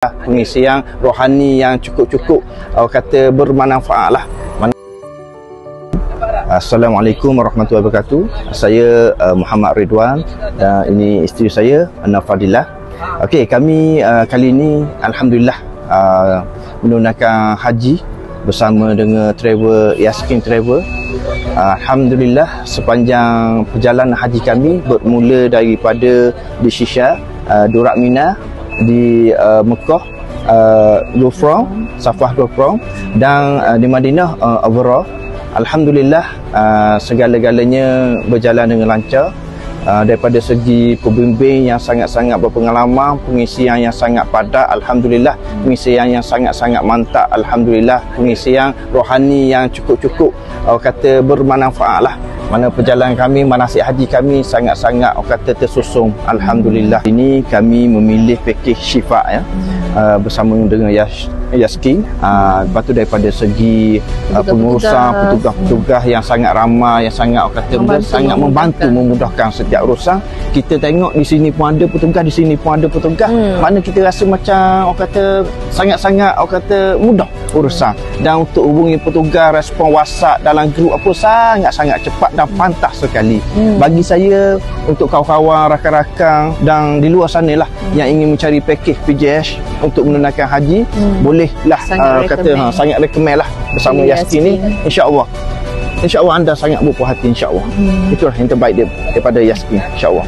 pengisian rohani yang cukup-cukup kata bermanfaat lah. Assalamualaikum warahmatullahi wabarakatuh. Saya Muhammad Ridwan dan ini isteri saya Ana Fadilah. Okey, kami kali ini alhamdulillah menunaikan haji bersama dengan travel Yaskin Travel. Alhamdulillah sepanjang perjalanan haji kami bermula daripada di Shisha, Durak Mina, di Mekah, Ghufran, Safah Ghufran, dan di Madinah overall. Alhamdulillah segala-galanya berjalan dengan lancar. Daripada segi pembimbing yang sangat-sangat berpengalaman, pengisian yang sangat padat, alhamdulillah, pengisian yang sangat-sangat mantap, alhamdulillah, pengisian rohani yang cukup-cukup kata bermanfaat lah. Mana perjalanan kami, manasik haji kami sangat-sangat kata tersusung, alhamdulillah. Ini kami memilih pakej Syifa ya, bersama dengan Yaskin. Lepas tu daripada segi pengurusan, petugas yang sangat ramai, yang sangat sangat membantu, memudahkan setiap urusan. Kita tengok di sini pun ada petugas, di sini pun ada petugas. Mana kita rasa macam sangat-sangat mudah urusan. Dan untuk hubungi petugas, respon WhatsApp dalam grup apa sangat-sangat cepat dan pantas sekali. Bagi saya, untuk kawan-kawan, rakan-rakan dan di luar sana lah yang ingin mencari pakej PJS untuk menunaikan haji, bolehlah sangat recommend lah bersama Yaskin ni. InsyaAllah anda sangat berpuas hati, insyaAllah. Itulah yang terbaik daripada Yaskin, insyaAllah.